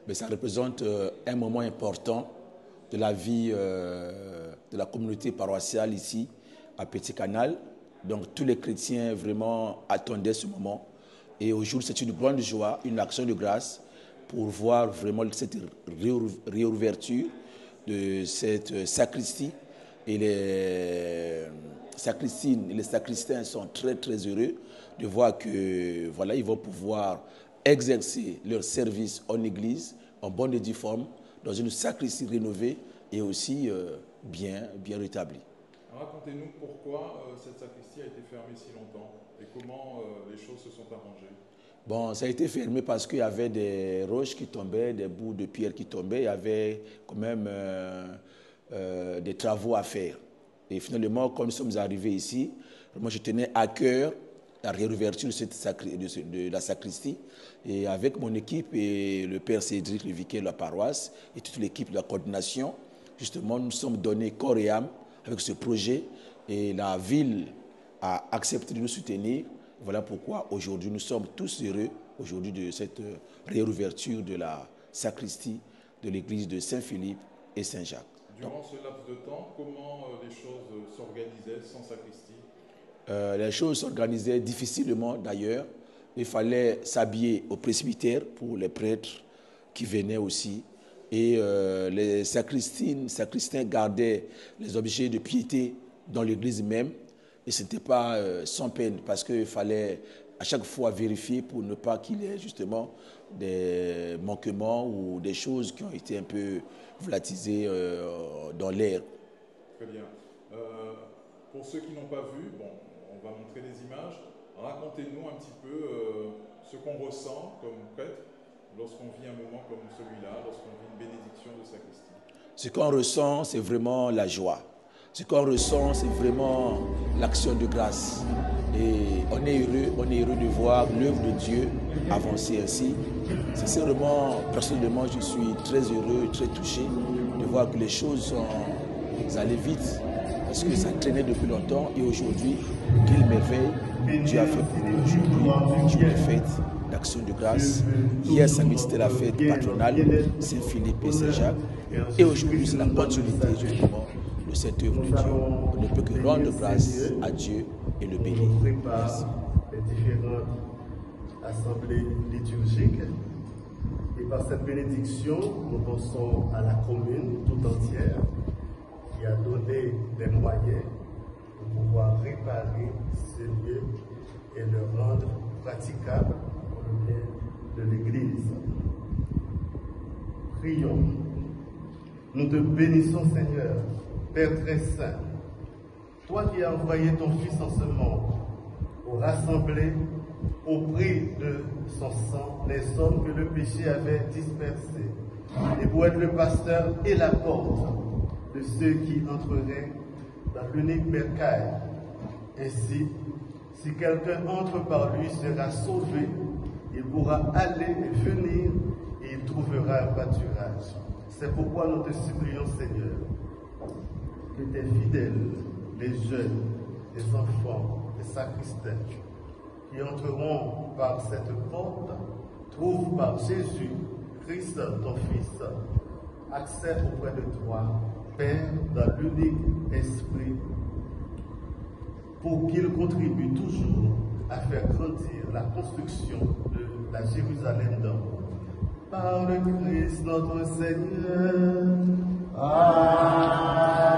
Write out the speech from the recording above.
mais ça représente un moment important de la vie de la communauté paroissiale ici à Petit Canal. Donc tous les chrétiens vraiment attendaient ce moment. Et aujourd'hui, c'est une grande joie, une action de grâce pour voir vraiment cette réouverture de cette sacristie. Et les sacristines et les sacristains sont très très heureux de voir que voilà, ils vont pouvoir exercer leur service en église en bonne et due forme, dans une sacristie rénovée et aussi bien rétablie. Racontez-nous pourquoi cette sacristie a été fermée si longtemps et comment les choses se sont arrangées. Bon, ça a été fermé parce qu'il y avait des roches qui tombaient, des bouts de pierre qui tombaient. Il y avait quand même des travaux à faire. Et finalement, comme nous sommes arrivés ici, moi je tenais à cœur la réouverture de la sacristie. Et avec mon équipe et le père Cédric, le vicaire de la paroisse, et toute l'équipe de la coordination, justement, nous sommes donnés corps et âme avec ce projet. Et la ville a accepté de nous soutenir. Voilà pourquoi aujourd'hui nous sommes tous heureux aujourd'hui de cette réouverture de la sacristie de l'église de Saint-Philippe et Saint-Jacques. Durant ce laps de temps, comment les choses s'organisaient sans sacristie? Les choses s'organisaient difficilement d'ailleurs. Il fallait s'habiller au presbytère pour les prêtres qui venaient aussi. Et les sacristains gardaient les objets de piété dans l'église même. Et ce n'était pas sans peine parce qu'il fallait à chaque fois vérifier pour ne pas qu'il y ait justement des manquements ou des choses qui ont été un peu volatilisées dans l'air. Très bien. Pour ceux qui n'ont pas vu, bon, on va montrer des images. Racontez-nous un petit peu ce qu'on ressent comme prêtre lorsqu'on vit un moment comme celui-là, lorsqu'on vit une bénédiction de sacristie. Ce qu'on ressent, c'est vraiment la joie. Ce qu'on ressent, c'est vraiment l'action de grâce. Et on est heureux de voir l'œuvre de Dieu avancer ainsi. Sincèrement, personnellement, je suis très heureux, très touché de voir que les choses sont allées vite. Parce que ça traînait depuis longtemps et aujourd'hui, quelle merveille Dieu a fait pour nous aujourd'hui. Jour de fête, d'action de grâce. Hier samedi, c'était la fête patronale, Saint-Philippe et Saint-Jacques. Et aujourd'hui, c'est la continuité justement de cette œuvre de Dieu. On ne peut que rendre grâce à Dieu et le bénir. Merci. Les différentes assemblées liturgiques. Et par cette bénédiction, nous pensons à la commune tout entière qui a donné des moyens pour pouvoir réparer ces lieux et le rendre praticable pour le bien de l'Église. Prions. Nous te bénissons, Seigneur, Père très saint, toi qui as envoyé ton Fils en ce monde pour rassembler au prix de son sang les hommes que le péché avait dispersés et pour être le pasteur et la porte de ceux qui entreraient dans l'unique bercail. Ainsi, si quelqu'un entre par lui, sera sauvé, il pourra aller et venir et il trouvera un pâturage. C'est pourquoi nous te supplions, Seigneur, que tes fidèles, les jeunes, les enfants, les sacristains, qui entreront par cette porte, trouvent par Jésus, Christ, ton Fils, accès auprès de toi, Père, dans l'unique esprit, pour qu'il contribue toujours à faire grandir la construction de la Jérusalem d'en haut. Par le Christ notre Seigneur. Amen.